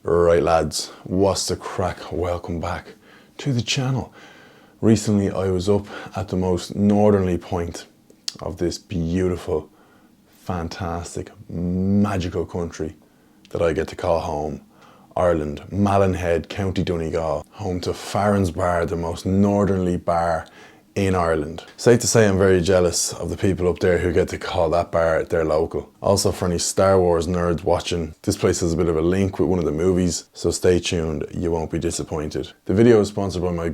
Right lads, what's the crack? Welcome back to the channel. Recently I was up at the most northerly point of this beautiful, fantastic, magical country that I get to call home. Ireland, Mallinhead, County Donegal, home to Farron's Bar, the most northerly bar in Ireland. Safe to say I'm very jealous of the people up there who get to call that bar their local. Also, for any Star Wars nerds watching, this place has a bit of a link with one of the movies, so stay tuned, you won't be disappointed. The video is sponsored by my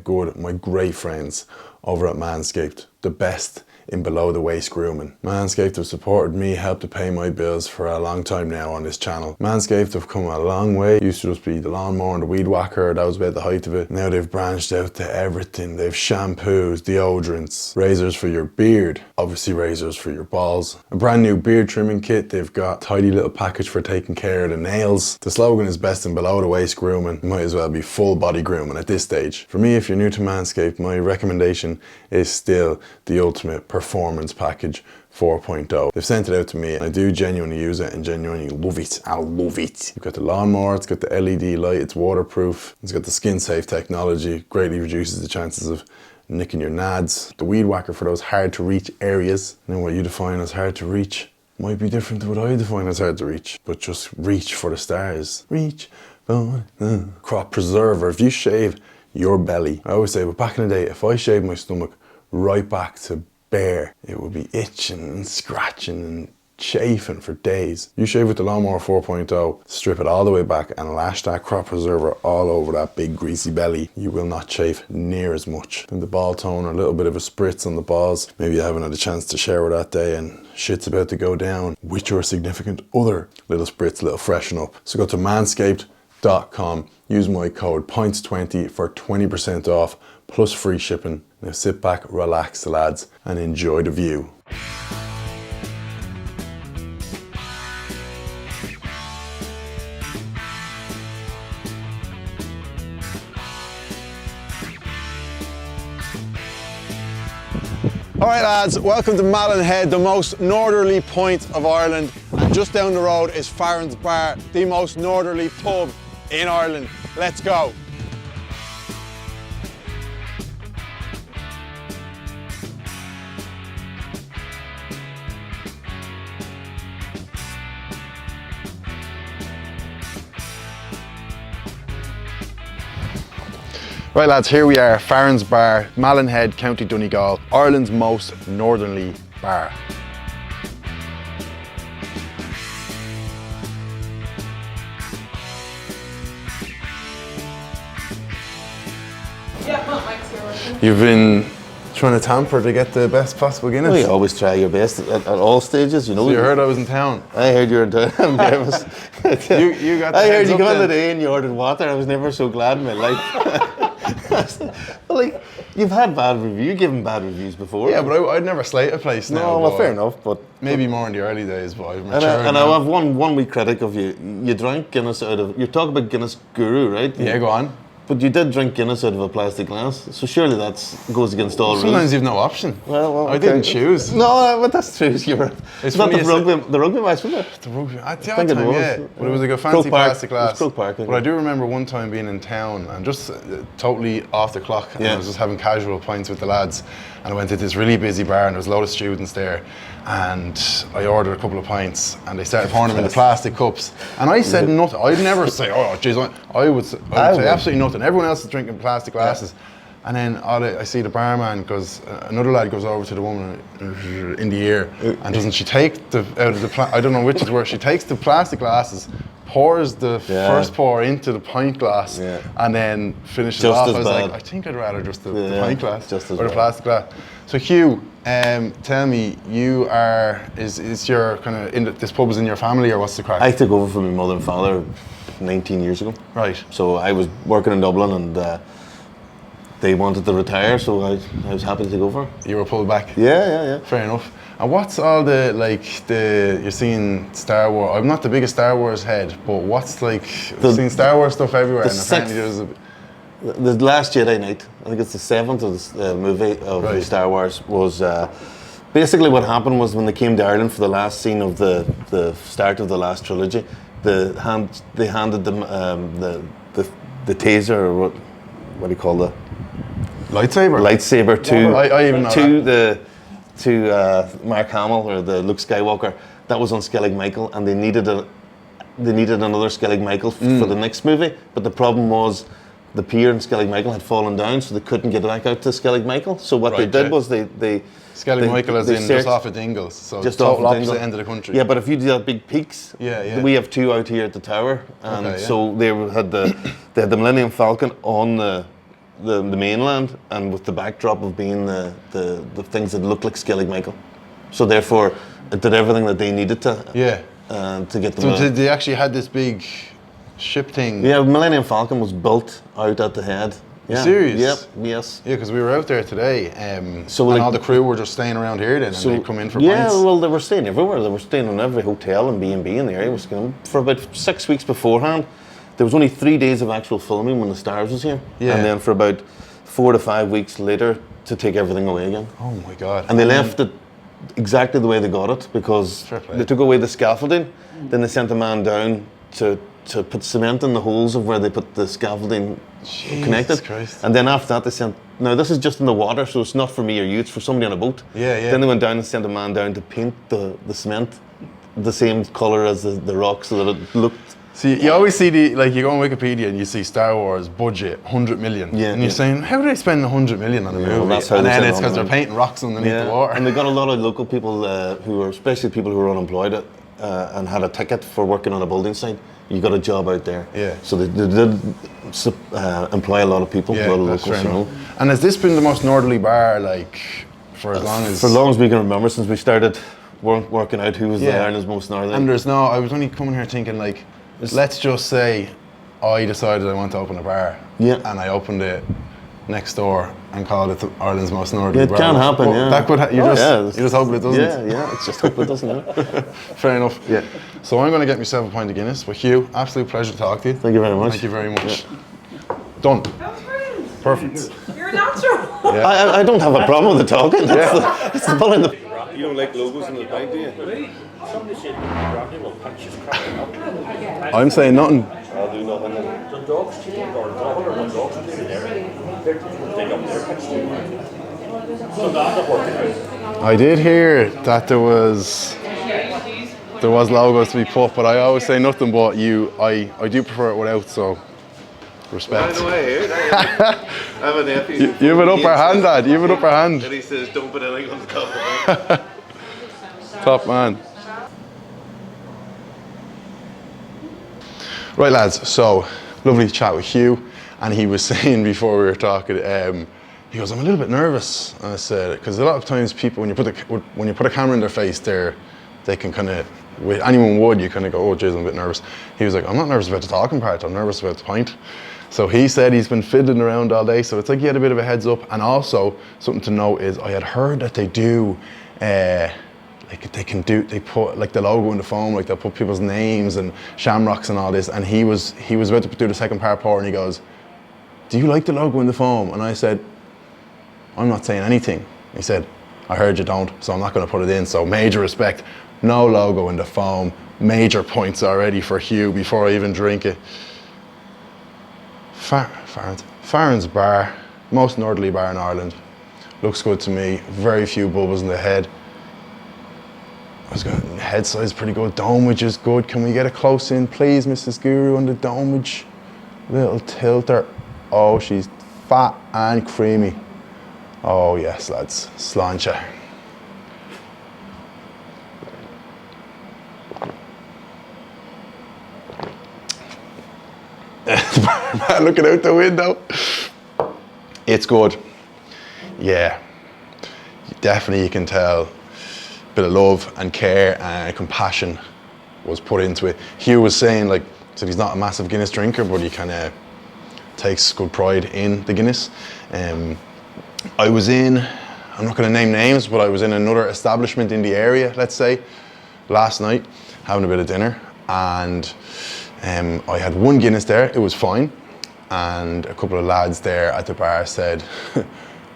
great friends over at Manscaped, the best in below the waist grooming. Manscaped have supported me, helped to pay my bills for a long time now on this channel. Manscaped have come a long way. Used to just be the lawnmower and the weed whacker, that was about the height of it. Now they've branched out to everything. They've shampoos, deodorants, razors for your beard, obviously razors for your balls, a brand new beard trimming kit. They've got a tidy little package for taking care of the nails. The slogan is best in below the waist grooming. Might as well be full body grooming at this stage. For me, if you're new to Manscaped, my recommendation is still the ultimate performance package 4.0. They've sent it out to me and I do genuinely use it and genuinely love it. I love it. You've got the lawnmower, it's got the LED light, it's waterproof, it's got the skin safe technology, greatly reduces the chances of nicking your nads. The weed whacker for those hard to reach areas. Now what you define as hard to reach might be different to what I define as hard to reach, but just reach for the stars. Reach for the crop preserver. If you shave your belly, I always say, but back in the day, if I shaved my stomach right back to bare, it would be itching and scratching and chafing for days. You shave with the Lawnmower 4.0, strip it all the way back and lash that crop preserver all over that big greasy belly. You will not chafe near as much. Then the ball toner, a little bit of a spritz on the balls. Maybe you haven't had a chance to shower that day and shit's about to go down with your significant other. Little spritz, little freshen up. So go to manscaped.com, use my code POINTS20 for 20% off plus free shipping. Now sit back, relax lads, and enjoy the view. Alright lads, welcome to Mallinhead, the most northerly point of Ireland. And just down the road is Farron's Bar, the most northerly pub in Ireland. Let's go. Right lads, here we are, Farron's Bar, Mallinhead, County Donegal, Ireland's most northerly bar. Yeah, not Mike's here working. You've been trying to tamper to get the best possible Guinness. Well, you always try your best at all stages, you know. So you heard I was in town. I heard you were in town. I'm nervous. You got the I heard heads you up got on the then. day and you ordered water. I was never so glad in my life. But like, you've had bad reviews, given bad reviews before. Yeah, but I'd never slate a place now. No, well, but fair enough, but... Maybe more in the early days, but I've And matured I now. have one wee critic of you. You drank Guinness out of... You talk about Guinness Guru, right? Yeah, go on. But you did drink Guinness out of a plastic glass, so surely that goes against all rules. Sometimes you've no option. Well, I okay. didn't choose. No, but that's true. You were. It's not funny the rugby match, was it? The rugby, at the I think odd it time, was. yeah. But it was like a fancy Croke Park. plastic It was glass. Croke Park, I But think. I do remember one time being in town and just totally off the clock. And I was just having casual pints with the lads. And I went to this really busy bar and there was a load of students there. And I ordered a couple of pints and they started pouring them in the plastic cups. And I said nothing. I'd never say, oh, jeez, I would say absolutely nothing. Everyone else is drinking plastic glasses. And then I see the barman goes, another lad goes over to the woman in the ear and doesn't she take I don't know which is worse, she takes the plastic glasses, pours the first pour into the pint glass and then finishes Just off. as I was bad. like, I think I'd rather just the pint glass just as or the bad. plastic glass. So Hugh, tell me, you are, is your kind of, this pub is in your family or what's the crack? I took over from my mother and father 19 years ago. Right. So I was working in Dublin and they wanted to retire, so I was happy to take over. You were pulled back? Yeah. Fair enough. And what's all you're seeing Star Wars, I'm not the biggest Star Wars head, but what's I've seen Star Wars stuff everywhere and apparently there's The Last Jedi Knight, I think it's the 7th of the movie of Star Wars, was basically what happened was when they came to Ireland for the last scene of the start of the last trilogy, they handed them the taser, or what do you call the lightsaber to I even know to Mark Hamill, or the Luke Skywalker. That was on Skellig Michael, and they needed another Skellig Michael for the next movie. But the problem was the pier in Skellig Michael had fallen down, so they couldn't get back out to Skellig Michael. So what they did was they Skellig Michael is in just off of Dingles, so just off the opposite end of the country. Yeah, but if you do that big peaks, we have two out here at the tower, and so they had the Millennium Falcon on the mainland, and with the backdrop of being the things that looked like Skellig Michael. So therefore, it did everything that they needed to get them. So they actually had this big ship thing. Yeah, Millennium Falcon was built out at the head. Yeah. Serious? Yep. Yes. Yeah, because we were out there today, and all the crew were just staying around here then, and they'd come in for pints. Yeah, well, they were staying everywhere. They were staying in every hotel and B&B in the area. For about 6 weeks beforehand. There was only 3 days of actual filming when the Stars was here. Yeah. And then for about 4 to 5 weeks later to take everything away again. Oh my God. And they left it exactly the way they got it, because they took away the scaffolding, then they sent a man down to put cement in the holes of where they put the scaffolding connected. Christ. And then after that they sent, now this is just in the water, so it's not for me or you, it's for somebody on a boat. Yeah, yeah. Then they went down and sent a man down to paint the cement the same colour as the rock, so that it looked. See, you always see you go on Wikipedia and you see Star Wars budget 100 million. Yeah, and you're saying, how do they spend 100 million on a movie? Well, that's how and then it's because they're painting rocks underneath the water. And they got a lot of local people who were, especially people who were unemployed and had a ticket for working on a building site. You got a job out there. Yeah. So they did employ a lot of people, a lot of locals. You know. And has this been the most northerly bar, for as long as? For as long as we can remember, since we started working out who was the Ireland's most northerly. And I was only coming here thinking let's just say I decided I want to open a bar. Yeah. And I opened it next door and called it Ireland's most northerly bar. It can happen, That could you just hope it doesn't. Yeah, it's just hope it doesn't. Fair enough. Yeah. So I'm going to get myself a pint of Guinness. But Hugh, absolute pleasure to talk to you. Thank you very much. Thank you very much. Done. That was brilliant. Perfect. You're a natural. Yeah. I don't have a problem with the talking. That's the fun in the. You don't like logos in the pint, do you? Somebody said broccoli will punch his cracking up. I'm saying nothing. I'll do nothing. The dogs chicken or dogs chicken there. They're dig up their pitch too. So that's working out. I did hear that there was logos to be put, but I always say nothing but I do prefer it without, so respect. I know I heard. I have a nephew. You have an upper hand, Dad. You have an upper hand. And he says, don't put anything on the top of it. Top man. Right, lads, so lovely chat with Hugh, and he was saying before we were talking, he goes, I'm a little bit nervous. And I said, because a lot of times people, when you put a camera in their face, they can kind of, with anyone would, you kind of go, oh jeez, I'm a bit nervous. He was like, I'm not nervous about the talking part, I'm nervous about the pint. So he said he's been fiddling around all day, so it's like he had a bit of a heads up. And also, something to note is I had heard that they do, they put like the logo in the foam, like they'll put people's names and shamrocks and all this. And he was about to do the second part pour, and he goes, do you like the logo in the foam? And I said, I'm not saying anything. He said, I heard you don't, so I'm not going to put it in. So major respect, no logo in the foam. Major points already for Hugh before I even drink it. Farron's bar, most northerly bar in Ireland. Looks good to me. Very few bubbles in the head. Head size pretty good. Domage is good. Can we get a close in, please, Mrs. Guru, on the domage? Little tilter. Oh, she's fat and creamy. Oh yes, lads. Sláinte. Looking out the window. It's good. Yeah. Definitely you can tell a bit of love and care and compassion was put into it. Hugh was saying, so he's not a massive Guinness drinker, but he kind of takes good pride in the Guinness. I was in, I'm not going to name names, but I was in another establishment in the area, let's say, last night, having a bit of dinner, and I had one Guinness there, it was fine, and a couple of lads there at the bar said,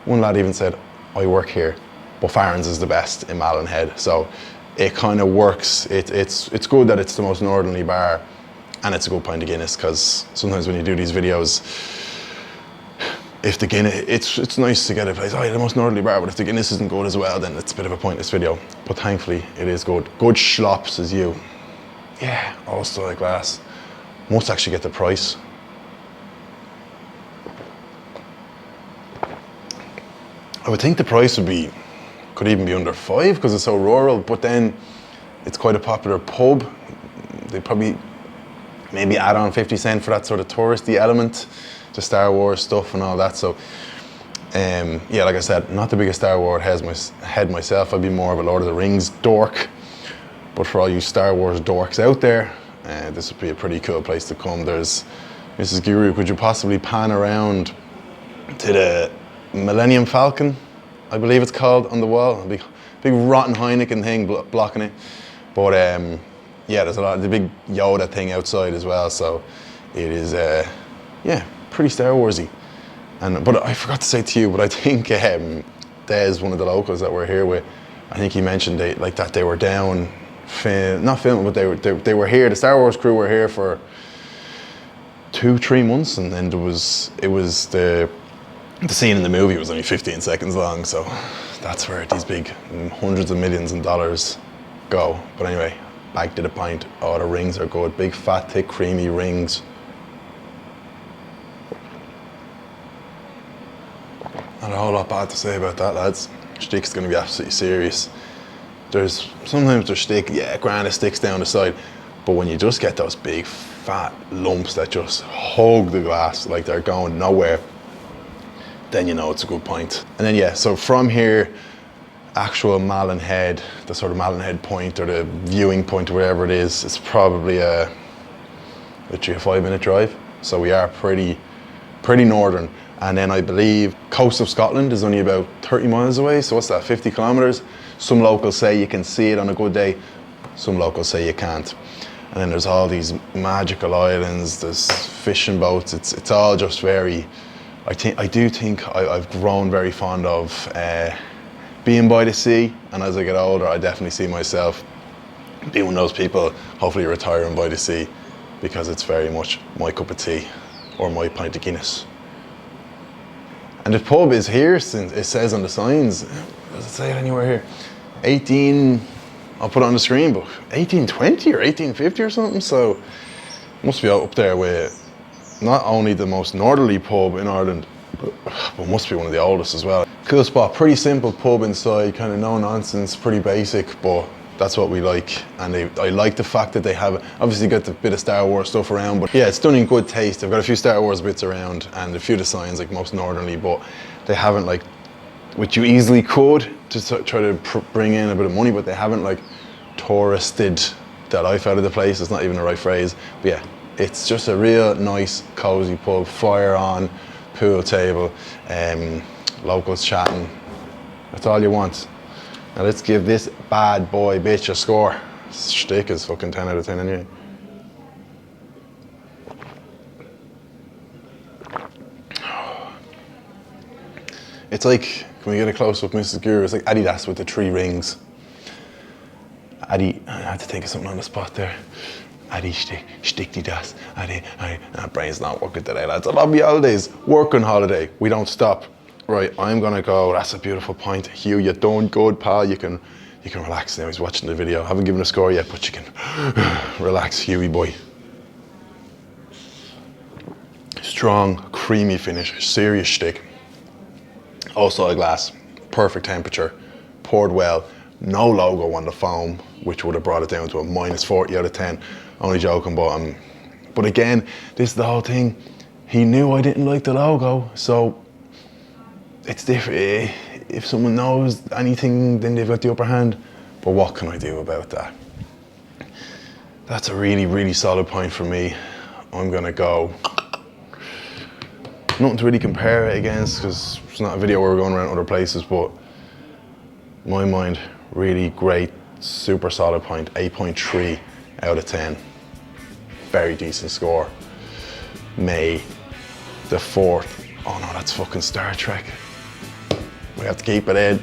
one lad even said, I work here, but Farron's is the best in Malin Head, so it kind of works. It's good that it's the most northerly bar And it's a good pint of Guinness, because sometimes when you do these videos, if the Guinness, it's nice to get a place, oh yeah, the most northerly bar, but if the Guinness isn't good as well, then it's a bit of a pointless video. But thankfully, it is good. Good schlop, says you. Yeah, all style glass. Must actually get the price. I would think the price could even be under £5 because it's so rural, but then it's quite a popular pub. They probably maybe add on 50 cents for that sort of touristy element, the Star Wars stuff and all that. So yeah, like I said, not the biggest Star Wars head myself. I'd be more of a Lord of the Rings dork. But for all you Star Wars dorks out there, this would be a pretty cool place to come. There's Mrs. Guru, could you possibly pan around to the Millennium Falcon, I believe it's called, on the wall? A big rotten Heineken thing blocking it. But yeah, there's a lot of the big Yoda thing outside as well. So it is, yeah, pretty Star Warsy. But I forgot to say to you, but I think Des, one of the locals that we're here with, I think he mentioned they were down, not filming, but they were here. The Star Wars crew were here for 2-3 months, and then it was the scene in the movie was only 15 seconds long. So that's where these big hundreds of millions of dollars go. But anyway, back to the pint. Oh, the rings are good. Big, fat, thick, creamy rings. Not a whole lot bad to say about that, lads. Stick's gonna be absolutely serious. Sometimes there's stick, yeah, grand, it sticks down the side. But when you just get those big, fat lumps that just hug the glass like they're going nowhere, then you know it's a good pint. And then yeah, so from here, actual Malin Head, the sort of Malin Head point or the viewing point or wherever it is, it's probably literally a 5-minute drive. So we are pretty northern. And then I believe coast of Scotland is only about 30 miles away. So what's that, 50 kilometers? Some locals say you can see it on a good day. Some locals say you can't. And then there's all these magical islands, there's fishing boats. It's all just very, I do think I've grown very fond of being by the sea. And as I get older, I definitely see myself being one of those people, hopefully retiring by the sea, because it's very much my cup of tea or my pint of Guinness. And the pub is here, since it says on the signs, does it say it anywhere here? 18, I'll put it on the screen, but 1820 or 1850 or something. So must be up there with not only the most northerly pub in Ireland, but must be one of the oldest as well. Cool spot, pretty simple pub inside, kind of no nonsense, pretty basic, but that's what we like. And I like the fact that they have, obviously got the bit of Star Wars stuff around, but yeah, it's done in good taste. They've got a few Star Wars bits around and a few of the signs like most northerly, but they haven't, like, which you easily could to try to bring in a bit of money, but they haven't like touristed the life out of the place. It's not even the right phrase. But yeah, it's just a real nice, cozy pub, fire on, pool table, locals chatting. That's all you want. Now let's give this bad boy bitch a score. Stick is fucking 10 out of 10 anyway. It's like, can we get a close up, Mrs. Guru? It's like Adidas with the 3 rings. I had to think of something on the spot there. Adi sticky das. Our brain's not working today, lads. I love you holidays. Working holiday. We don't stop. Right, I'm gonna go. That's a beautiful point. Hugh, you're doing good, pal. You can relax now. He's watching the video. I haven't given a score yet, but you can relax, Hughie boy. Strong, creamy finish. Serious stick. Also a glass. Perfect temperature. Poured well. No logo on the foam, which would have brought it down to a -40 out of 10. Only joking, but again, this is the whole thing. He knew I didn't like the logo, so it's different. If someone knows anything, then they've got the upper hand. But what can I do about that? That's a really, really solid point for me. I'm gonna go. Nothing to really compare it against, because it's not a video where we're going around other places, but in my mind, really great, super solid point. 8.3 out of 10. Very decent score. May the 4th. Oh no, that's fucking Star Trek. We have to keep it in.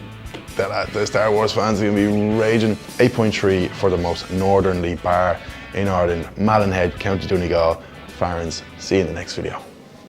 The Star Wars fans are gonna be raging. 8.3 for the most northerly bar in Ireland, Mallinhead, County Donegal. Farrens, see you in the next video.